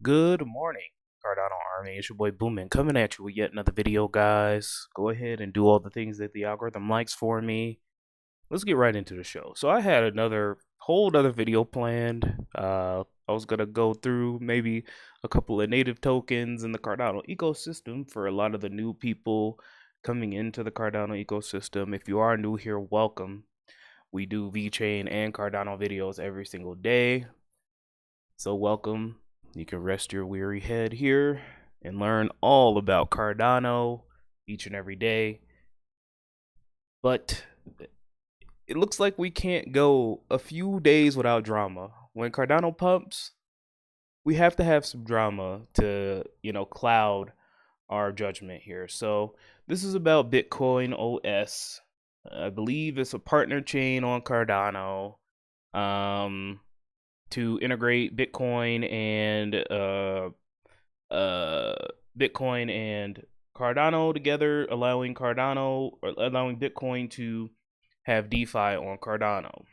Good morning, Cardano Army. It's your boy Boomin coming at you with yet another video, guys. Go ahead and do all the things that the algorithm likes for me. Let's get right into the show. So I had another whole other video planned. I was gonna go through maybe a couple of native tokens in the Cardano ecosystem for a lot of the new people coming into the Cardano ecosystem. If you are new here, welcome. We do Vechain and Cardano videos every single day. So welcome. You can rest your weary head here and learn all about Cardano each and every day. But it looks like we can't go a few days without drama. When Cardano pumps, we have to have some drama to, cloud our judgment here. So this is about BitcoinOS. I believe it's a partner chain on Cardano. To integrate Bitcoin and Cardano together, allowing Bitcoin to have DeFi on Cardano.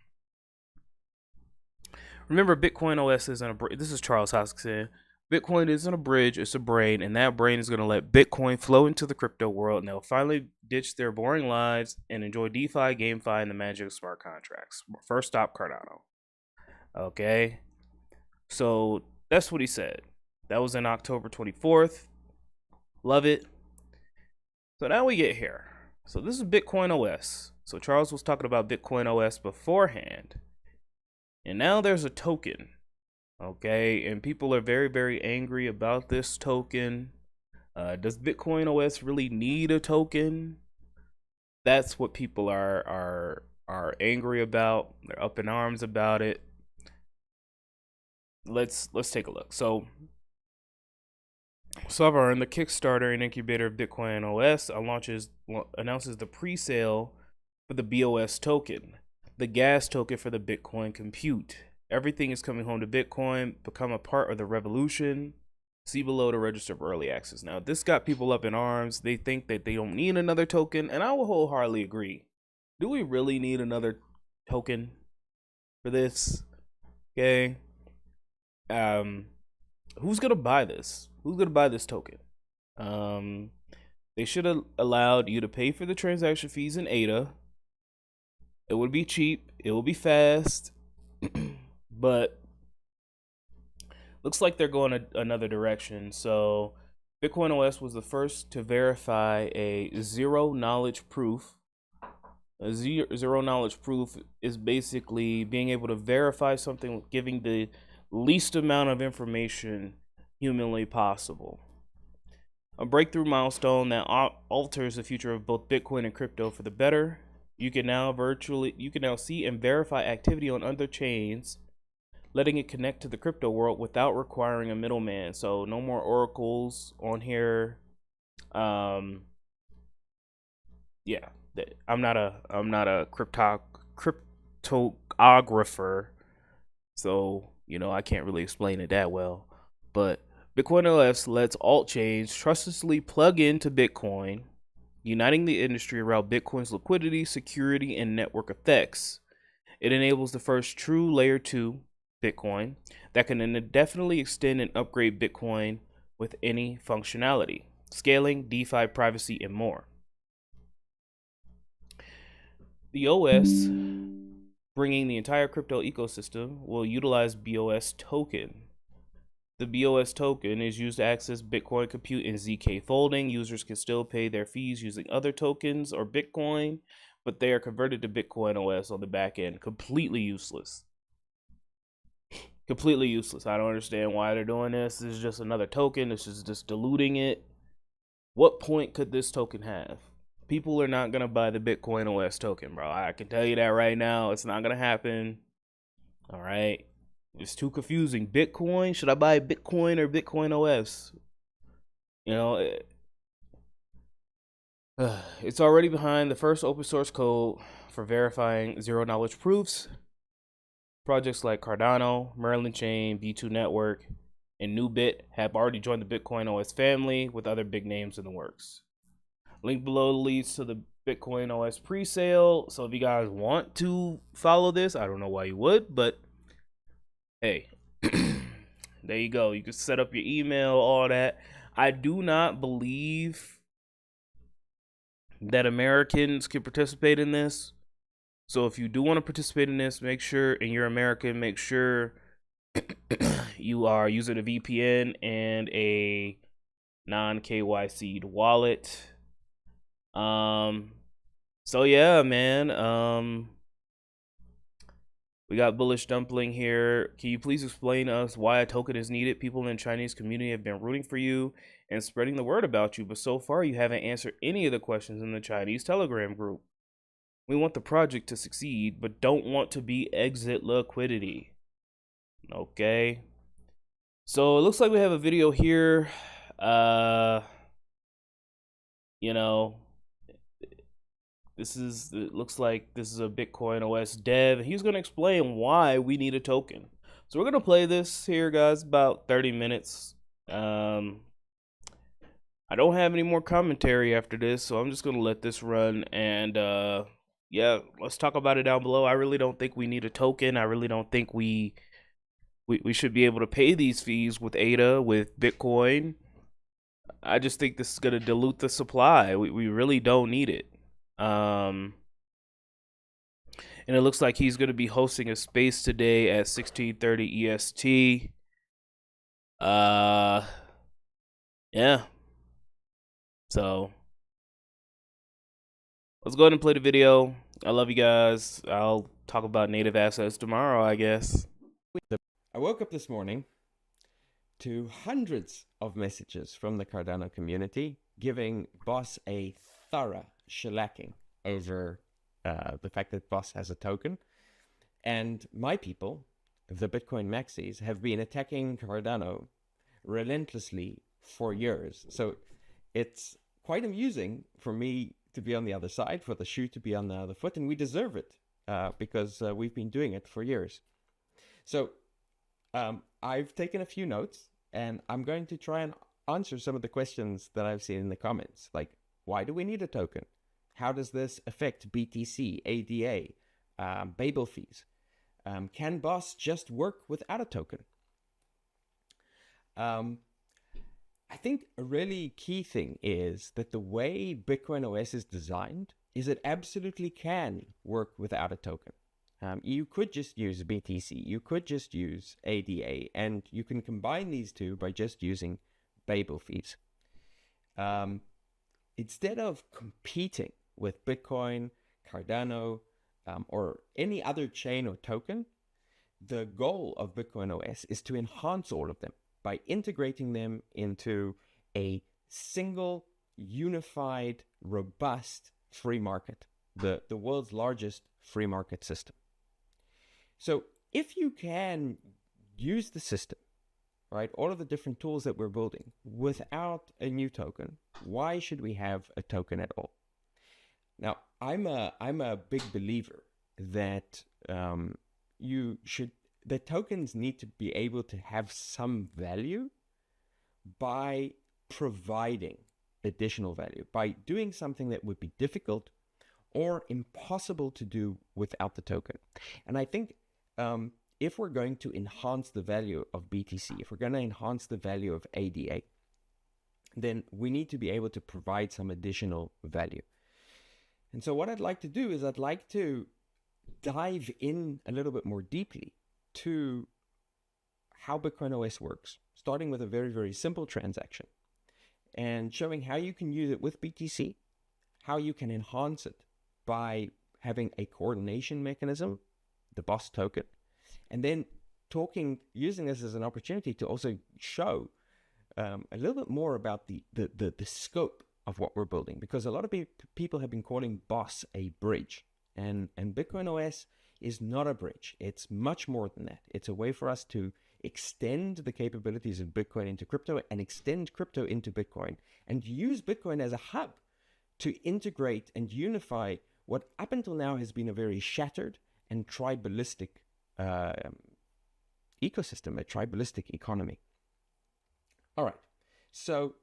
Remember, BitcoinOS isn't a bridge. This is Charles Hoskinson. Bitcoin isn't a bridge, it's a brain, and that brain is going to let Bitcoin flow into the crypto world, and they'll finally ditch their boring lives and enjoy DeFi, GameFi, and the magic of smart contracts. First stop, Cardano. Okay, so that's what he said. That was in October 24th. Love it. So now we get here. So this is BitcoinOS. So Charles was talking about BitcoinOS beforehand. And now there's a token. Okay, and people are very, very angry about this token. Does BitcoinOS really need a token? That's what people are angry about. They're up in arms about it. Let's take a look. So Sovereign, the Kickstarter and incubator of BitcoinOS, announces the pre-sale for the BOS token, the gas token for the Bitcoin compute. Everything is coming home to Bitcoin. Become a part of the revolution. See below to register for early access. Now, this got people up in arms. They think that they don't need another token, and I will wholeheartedly agree. Do we really need another token for this? Okay. Who's gonna buy this? Who's gonna buy this token? They should have allowed you to pay for the transaction fees in ADA. It would be cheap. It will be fast. But looks like they're going another direction. So BitcoinOS was the first to verify a zero knowledge proof. A zero knowledge proof is basically being able to verify something with giving the least amount of information humanly possible. A breakthrough milestone that alters the future of both Bitcoin and crypto for the better. You can now see and verify activity on other chains, letting it connect to the crypto world without requiring a middleman. So no more oracles on here. I'm not a cryptographer, so I can't really explain it that well. But BitcoinOS lets alt chains trustlessly plug into Bitcoin, uniting the industry around Bitcoin's liquidity, security, and network effects. It enables the first true layer 2 Bitcoin that can indefinitely extend and upgrade Bitcoin with any functionality, scaling, DeFi, privacy, and more. The OS, bringing the entire crypto ecosystem, will utilize BOS token. The BOS token is used to access Bitcoin compute and ZK folding. Users can still pay their fees using other tokens or Bitcoin, but they are converted to BitcoinOS on the back end. Completely useless. Completely useless. I don't understand why they're doing this. This is just another token. This is just diluting it. What point could this token have? People are not going to buy the BitcoinOS token, bro. I can tell you that right now. It's not going to happen. All right. It's too confusing. Bitcoin? Should I buy Bitcoin or BitcoinOS? It's already behind the first open source code for verifying zero knowledge proofs. Projects like Cardano, Merlin Chain, V2 Network, and NewBit have already joined the BitcoinOS family with other big names in the works. Link below leads to the BitcoinOS pre-sale. So if you guys want to follow this, I don't know why you would, but hey, There you go. You can set up your email, all that. I do not believe that Americans can participate in this. So if you do want to participate in this, make sure, and you're American, make sure you are using a VPN and a non-KYC'd wallet. So yeah, man. We got Bullish Dumpling here. Can you please explain to us why a token is needed? People in the Chinese community have been rooting for you and spreading the word about you, but so far you haven't answered any of the questions in the Chinese Telegram group. We want the project to succeed, but don't want to be exit liquidity. Okay. So it looks like we have a video here. You know, it looks like this is a BitcoinOS dev. He's going to explain why we need a token. So we're going to play this here, guys, about 30 minutes. I don't have any more commentary after this, so I'm just going to let this run. And yeah, let's talk about it down below. I really don't think we need a token. I really don't think we should be able to pay these fees with ADA, with Bitcoin. I just think this is going to dilute the supply. We really don't need it. And it looks like he's going to be hosting a space today at 16:30 EST. Yeah. So let's go ahead and play the video. I love you guys. I'll talk about native assets tomorrow, I guess. I woke up this morning to hundreds of messages from the Cardano community giving Boss a thorough shellacking over the fact that Boss has a token. And my people, the Bitcoin maxis, have been attacking Cardano relentlessly for years. So it's quite amusing for me to be on the other side, for the shoe to be on the other foot, and we deserve it because we've been doing it for years. So I've taken a few notes, and I'm going to try and answer some of the questions that I've seen in the comments, like, why do we need a token? How does this affect BTC, ADA, Babel fees? Can Boss just work without a token? I think a really key thing is that the way BitcoinOS is designed is it absolutely can work without a token. You could just use BTC, you could just use ADA, and you can combine these two by just using Babel fees. Instead of competing with Bitcoin, Cardano, or any other chain or token, the goal of BitcoinOS is to enhance all of them by integrating them into a single, unified, robust free market, the world's largest free market system. So if you can use the system, right, all of the different tools that we're building without a new token, why should we have a token at all? Now, I'm a big believer that the tokens need to be able to have some value by providing additional value, by doing something that would be difficult or impossible to do without the token. And I think if we're going to enhance the value of BTC, if we're going to enhance the value of ADA, then we need to be able to provide some additional value. And so what I'd like to do is I'd like to dive in a little bit more deeply to how BitcoinOS works, starting with a very, very simple transaction and showing how you can use it with BTC, how you can enhance it by having a coordination mechanism, the Boss token, and then using this as an opportunity to also show a little bit more about the scope of what we're building, because a lot of people have been calling Boss a bridge, and BitcoinOS is not a bridge. It's much more than that. It's a way for us to extend the capabilities of Bitcoin into crypto and extend crypto into Bitcoin, and use Bitcoin as a hub to integrate and unify what up until now has been a very shattered and tribalistic ecosystem, a tribalistic economy. All right, so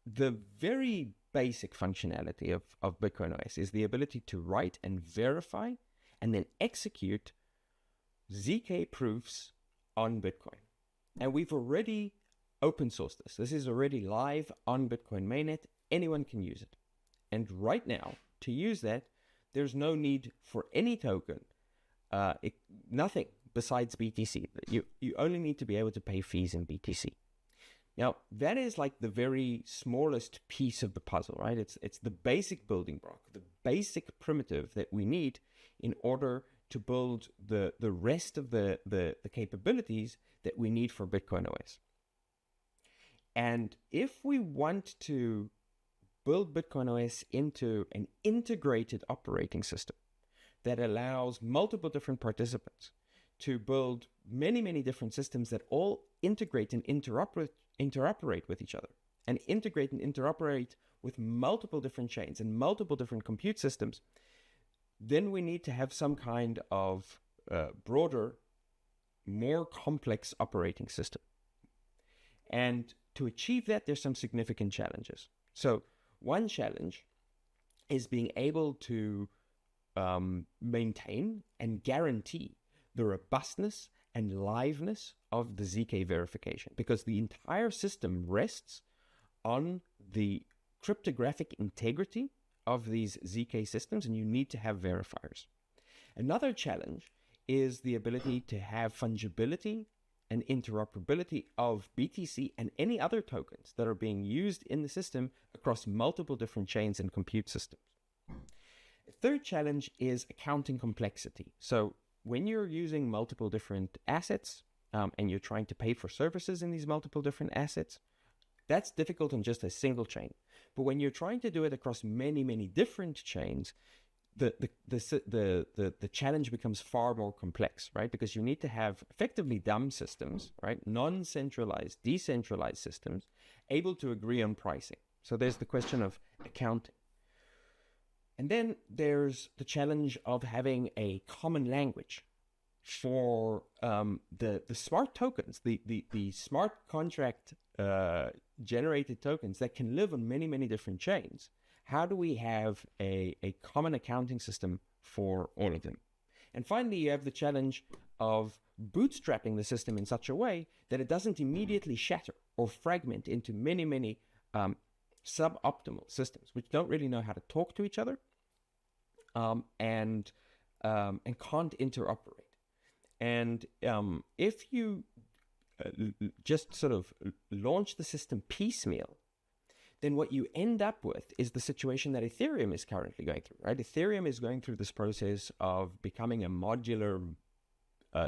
the very basic functionality of BitcoinOS is the ability to write and verify and then execute ZK proofs on Bitcoin. And we've already open sourced this. This is already live on Bitcoin mainnet. Anyone can use it. And right now, to use that, there's no need for any token, nothing besides BTC. You only need to be able to pay fees in BTC. Now, that is like the very smallest piece of the puzzle, right? It's the basic building block, the basic primitive that we need in order to build the rest of the capabilities that we need for BitcoinOS. And if we want to build BitcoinOS into an integrated operating system that allows multiple different participants to build many, many different systems that all integrate and interoperate with each other, and integrate and interoperate with multiple different chains and multiple different compute systems, then we need to have some kind of broader, more complex operating system. And to achieve that, there's some significant challenges. So one challenge is being able to maintain and guarantee the robustness and liveness of the ZK verification, because the entire system rests on the cryptographic integrity of these ZK systems, and you need to have verifiers. Another challenge is the ability to have fungibility and interoperability of BTC and any other tokens that are being used in the system across multiple different chains and compute systems. A third challenge is accounting complexity. So when you're using multiple different assets and you're trying to pay for services in these multiple different assets, that's difficult on just a single chain. But when you're trying to do it across many, many different chains, the challenge becomes far more complex, right? Because you need to have effectively dumb systems, right? Non-centralized, decentralized systems able to agree on pricing. So there's the question of accounting. And then there's the challenge of having a common language for the smart tokens, the smart contract generated tokens that can live on many, many different chains. How do we have a common accounting system for all of them? And finally, you have the challenge of bootstrapping the system in such a way that it doesn't immediately shatter or fragment into many, many suboptimal systems, which don't really know how to talk to each other and can't interoperate. And if you just sort of launch the system piecemeal, then what you end up with is the situation that Ethereum is currently going through, right? Ethereum is going through this process of becoming a modular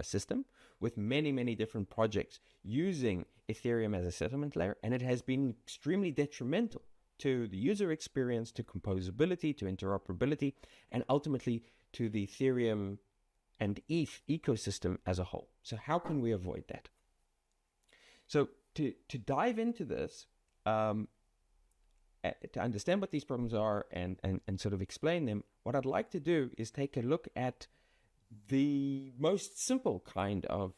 system with many, many different projects using Ethereum as a settlement layer, and it has been extremely detrimental to the user experience, to composability, to interoperability, and ultimately to the Ethereum and ETH ecosystem as a whole. So how can we avoid that? So to dive into this, to understand what these problems are and sort of explain them, what I'd like to do is take a look at the most simple kind of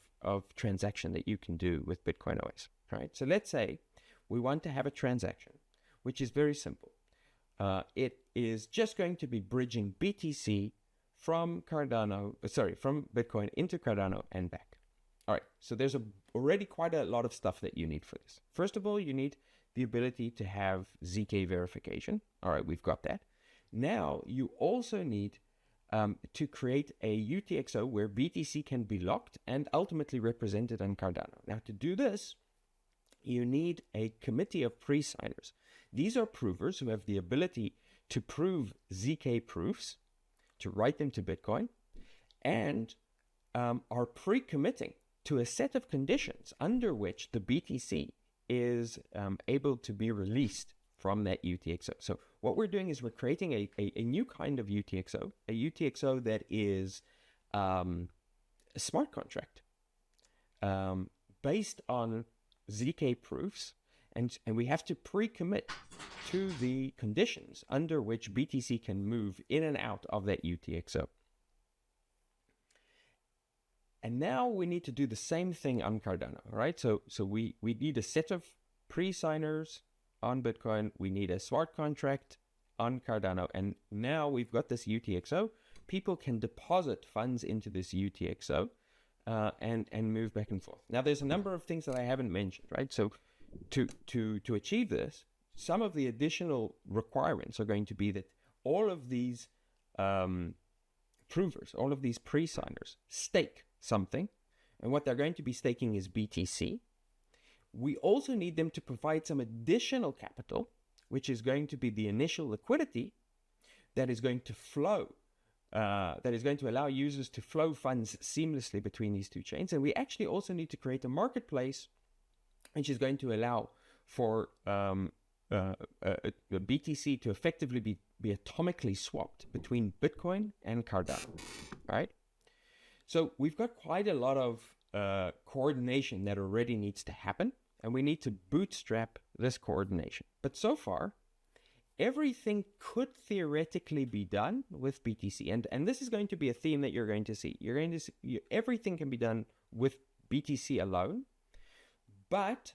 transaction that you can do with BitcoinOS, right? So let's say we want to have a transaction, which is very simple. It is just going to be bridging BTC from Bitcoin into Cardano and back. All right, so there's already quite a lot of stuff that you need for this. First of all, you need the ability to have ZK verification. All right, we've got that. Now, you also need to create a UTXO where BTC can be locked and ultimately represented on Cardano. Now, to do this, you need a committee of pre-signers. These are provers who have the ability to prove ZK proofs, to write them to Bitcoin, and are pre-committing to a set of conditions under which the BTC is able to be released from that UTXO. So what we're doing is we're creating a new kind of UTXO, a UTXO that is a smart contract based on ZK proofs, and we have to pre-commit to the conditions under which BTC can move in and out of that UTXO. And now we need to do the same thing on Cardano, right? So we need a set of pre-signers on Bitcoin. We need a smart contract on Cardano. And now we've got this UTXO. People can deposit funds into this UTXO and move back and forth. Now, there's a number of things that I haven't mentioned, right? So to achieve this, some of the additional requirements are going to be that all of these provers, all of these pre-signers stake something, and what they're going to be staking is BTC. We also need them to provide some additional capital, which is going to be the initial liquidity that is going to flow, that is going to allow users to flow funds seamlessly between these two chains. And we actually also need to create a marketplace which is going to allow for BTC to effectively be atomically swapped between Bitcoin and Cardano, right? So we've got quite a lot of coordination that already needs to happen, and we need to bootstrap this coordination. But so far, everything could theoretically be done with BTC, and this is going to be a theme that you're going to see. You're going to see everything can be done with BTC alone, but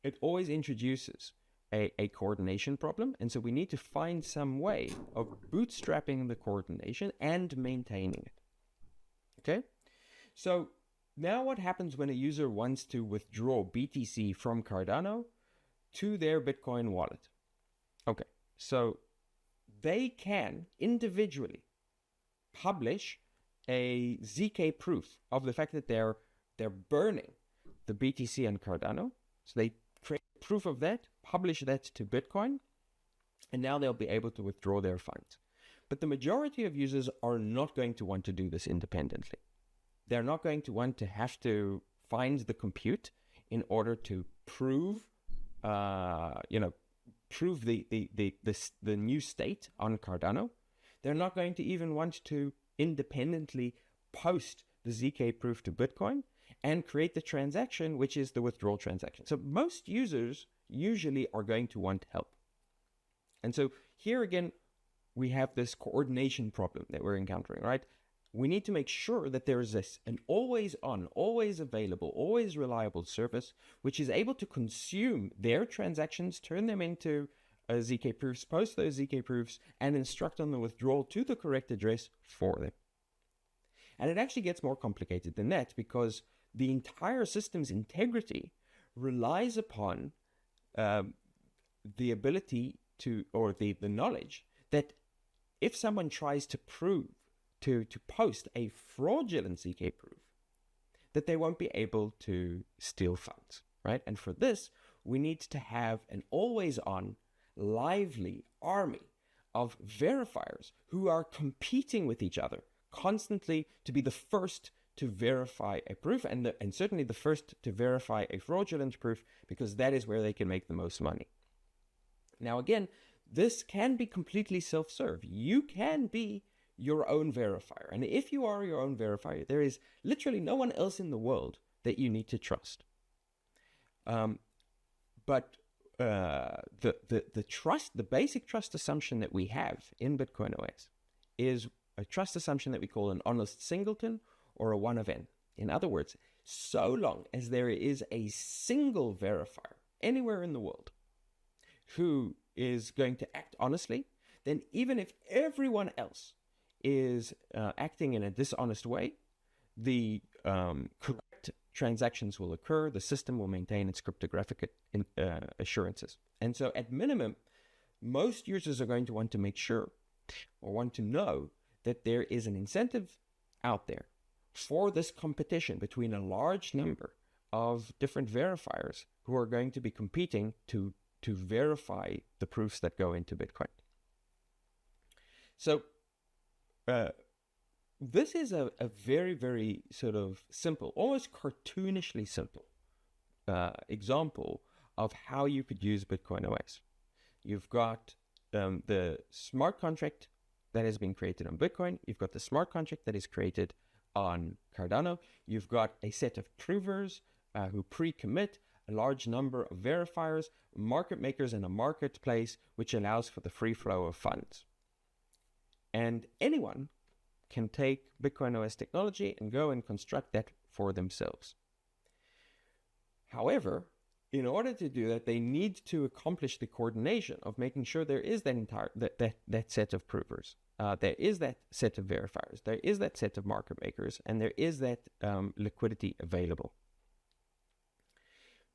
it always introduces a coordination problem, and so we need to find some way of bootstrapping the coordination and maintaining it. Okay, so now what happens when a user wants to withdraw BTC from Cardano to their Bitcoin wallet? Okay, so they can individually publish a ZK proof of the fact that they're burning the BTC and Cardano. So they create proof of that, publish that to Bitcoin, and now they'll be able to withdraw their funds. But the majority of users are not going to want to do this independently. They're not going to want to have to find the compute in order to prove, prove the new state on Cardano. They're not going to even want to independently post the ZK proof to Bitcoin and create the transaction, which is the withdrawal transaction. So most users usually are going to want help. And so here again, we have this coordination problem that we're encountering, right? We need to make sure that there is an always on, always available, always reliable service, which is able to consume their transactions, turn them into ZK proofs, post those ZK proofs, and instruct on the withdrawal to the correct address for them. And it actually gets more complicated than that, because the entire system's integrity relies upon the ability to, or the knowledge that if someone tries to prove, to post a fraudulent ZK proof, that they won't be able to steal funds, right? And for this, we need to have an always-on, lively army of verifiers who are competing with each other constantly to be the first to verify a proof, and certainly the first to verify a fraudulent proof, because that is where they can make the most money. Now again, this can be completely self-serve. You can be your own verifier. And if you are your own verifier, there is literally no one else in the world that you need to trust. But the trust, the basic trust assumption that we have in BitcoinOS is a trust assumption that we call an honest singleton or a one of n. In other words, so long as there is a single verifier anywhere in the world who is going to act honestly, then even if everyone else is acting in a dishonest way, the correct transactions will occur, the system will maintain its cryptographic assurances. And so at minimum, most users are going to want to make sure or want to know that there is an incentive out there for this competition between a large number of different verifiers who are going to be competing to verify the proofs that go into Bitcoin. So this is a very, very sort of simple, almost cartoonishly simple example of how you could use BitcoinOS. You've got the smart contract that has been created on Bitcoin. You've got the smart contract that is created on Cardano. You've got a set of provers who pre-commit, a large number of verifiers, market makers, and a marketplace which allows for the free flow of funds. And anyone can take BitcoinOS technology and go and construct that for themselves. However, in order to do that, they need to accomplish the coordination of making sure there is that entire that set of provers there is that set of verifiers, there is that set of market makers, and there is that liquidity available.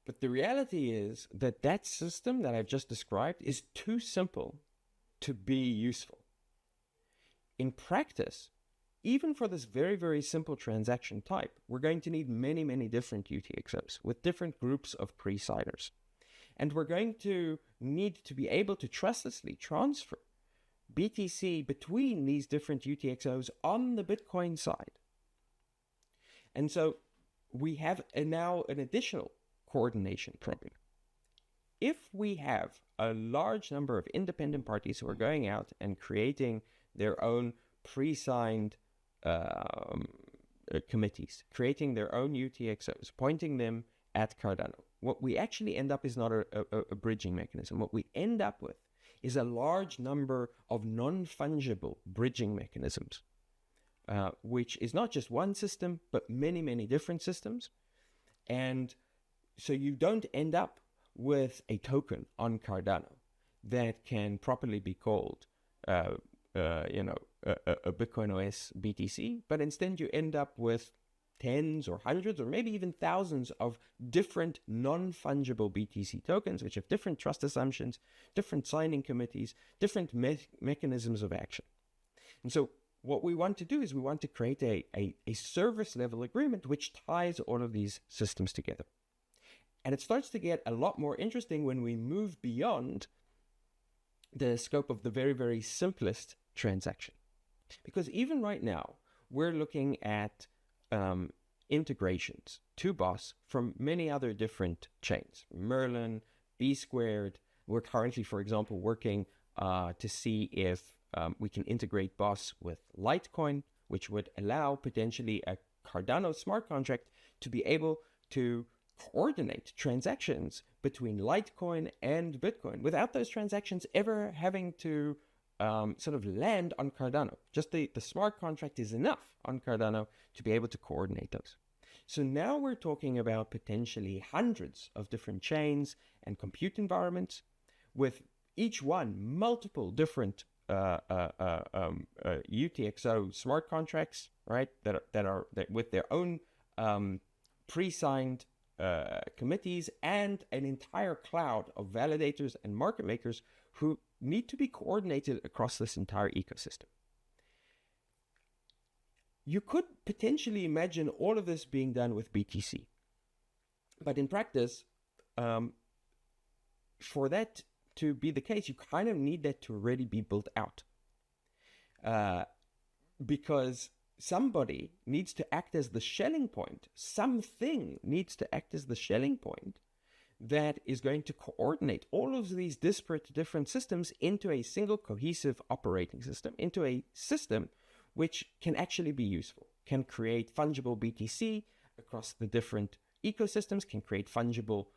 But the reality is that that system that I've just described is too simple to be useful. In practice, even for this very, very simple transaction type, we're going to need many, many different UTXOs with different groups of pre-signers. And we're going to need to be able to trustlessly transfer BTC between these different UTXOs on the Bitcoin side. And so we have now an additional coordination problem. If we have a large number of independent parties who are going out and creating their own pre-signed committees, creating their own UTXOs, pointing them at Cardano, what we actually end up is not a bridging mechanism. What we end up with is a large number of non-fungible bridging mechanisms, which is not just one system, but many, many different systems. And so you don't end up with a token on Cardano that can properly be called, a BitcoinOS BTC, but instead you end up with tens or hundreds or maybe even thousands of different non-fungible BTC tokens, which have different trust assumptions, different signing committees, different mechanisms of action. And so what we want to do is we want to create a service level agreement which ties all of these systems together. And it starts to get a lot more interesting when we move beyond the scope of the very, very simplest transaction. Because even right now, we're looking at integrations to BOSS from many other different chains. Merlin, B Squared. We're currently, for example, working to see if we can integrate BOSS with Litecoin, which would allow potentially a Cardano smart contract to be able to coordinate transactions between Litecoin and Bitcoin without those transactions ever having to sort of land on Cardano. Just the smart contract is enough on Cardano to be able to coordinate those. So now we're talking about potentially hundreds of different chains and compute environments with each one multiple different UTXO smart contracts, right? That with their own pre-signed committees and an entire cloud of validators and market makers who need to be coordinated across this entire ecosystem. You could potentially imagine all of this being done with BTC. But in practice, for that to be the case, you kind of need that to already be built out. Because somebody needs to act as the Schelling point. Something needs to act as the Schelling point that is going to coordinate all of these disparate different systems into a single cohesive operating system, into a system which can actually be useful, can create fungible BTC across the different ecosystems, can create fungible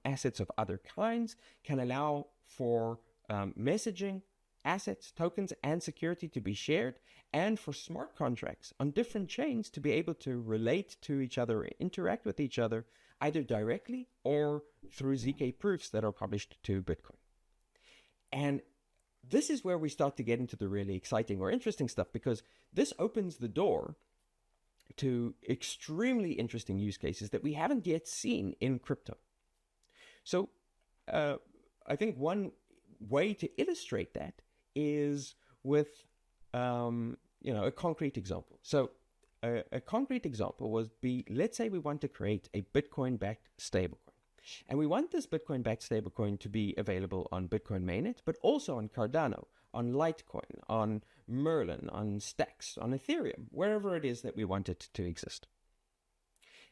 assets of other kinds, can allow for messaging, assets, tokens, and security to be shared, and for smart contracts on different chains to be able to relate to each other, interact with each other, either directly or through ZK proofs that are published to Bitcoin. And this is where we start to get into the really exciting or interesting stuff, because this opens the door to extremely interesting use cases that we haven't yet seen in crypto. So I think one way to illustrate that is with a concrete example. So a concrete example would be, let's say we want to create a Bitcoin-backed stablecoin. And we want this Bitcoin-backed stablecoin to be available on Bitcoin mainnet, but also on Cardano, on Litecoin, on Merlin, on Stacks, on Ethereum, wherever it is that we want it to exist.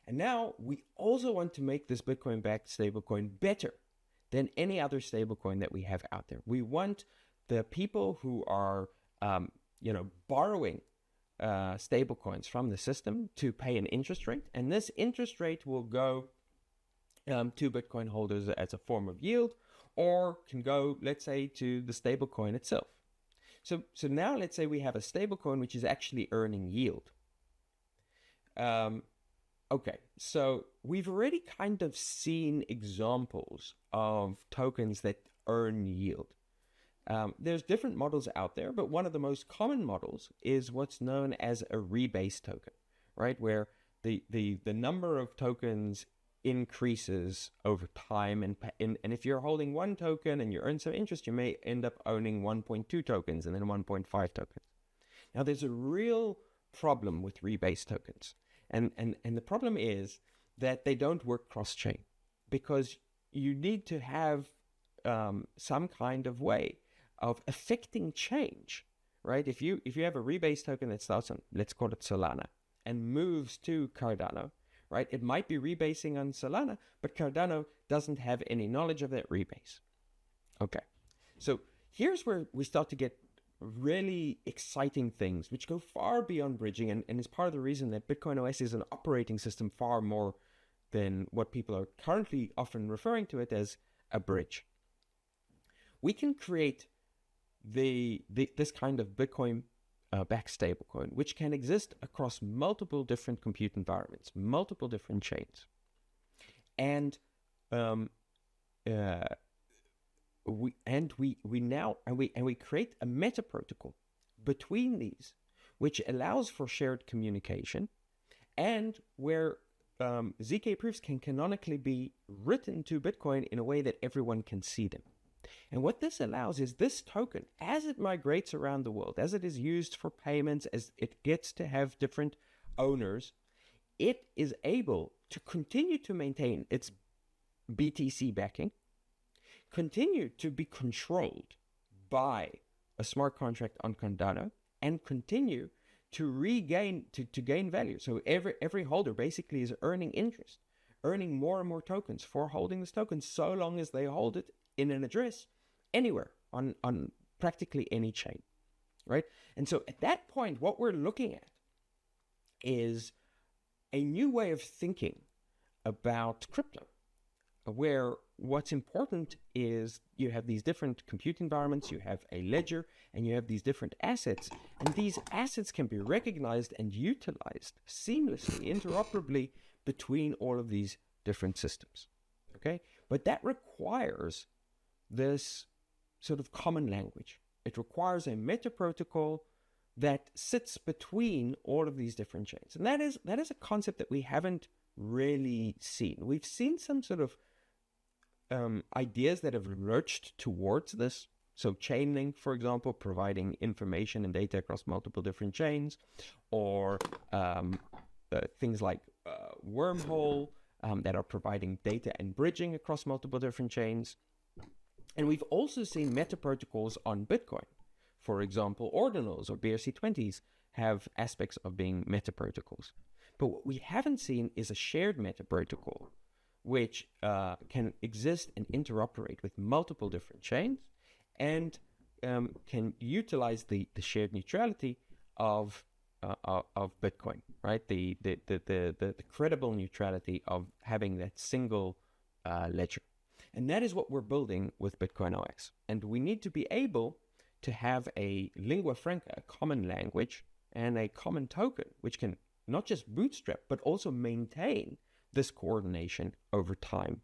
And now we also want to make this Bitcoin-backed stablecoin better than any other stablecoin that we have out there. We want the people who are, borrowing stablecoins from the system to pay an interest rate, and this interest rate will go to Bitcoin holders as a form of yield, or can go, let's say, to the stablecoin itself. So now let's say we have a stablecoin which is actually earning yield. Okay, so we've already kind of seen examples of tokens that earn yield. There's different models out there, but one of the most common models is what's known as a rebase token, right? Where the number of tokens increases over time. And if you're holding one token and you earn some interest, you may end up owning 1.2 tokens and then 1.5 tokens. Now, there's a real problem with rebase tokens. And the problem is that they don't work cross-chain because you need to have some kind of way of affecting change, right? If you have a rebase token that starts on, let's call it Solana, and moves to Cardano, right? It might be rebasing on Solana, but Cardano doesn't have any knowledge of that rebase. Okay, so here's where we start to get really exciting things which go far beyond bridging and is part of the reason that BitcoinOS is an operating system far more than what people are currently often referring to it as a bridge. We can create this kind of Bitcoin backed stablecoin, which can exist across multiple different compute environments, multiple different chains, and we create a meta protocol between these, which allows for shared communication, and where ZK proofs can canonically be written to Bitcoin in a way that everyone can see them. And what this allows is this token, as it migrates around the world, as it is used for payments, as it gets to have different owners, it is able to continue to maintain its BTC backing, continue to be controlled by a smart contract on Cardano, and continue to gain value. So every holder basically is earning interest, earning more and more tokens for holding this token, so long as they hold it in an address anywhere on practically any chain, right? And so at that point, what we're looking at is a new way of thinking about crypto, where what's important is you have these different compute environments, you have a ledger, and you have these different assets, and these assets can be recognized and utilized seamlessly, interoperably between all of these different systems, okay? But that requires this sort of common language. It requires a meta protocol that sits between all of these different chains. And that is a concept that we haven't really seen. We've seen some sort of ideas that have lurched towards this. So Chainlink, for example, providing information and data across multiple different chains, or things like Wormhole that are providing data and bridging across multiple different chains. And we've also seen meta protocols on Bitcoin. For example, ordinals or BRC20s have aspects of being meta protocols. But what we haven't seen is a shared meta protocol, which can exist and interoperate with multiple different chains and can utilize the shared neutrality of Bitcoin, right? The credible neutrality of having that single ledger. And that is what we're building with BitcoinOS. And we need to be able to have a lingua franca, a common language, and a common token, which can not just bootstrap, but also maintain this coordination over time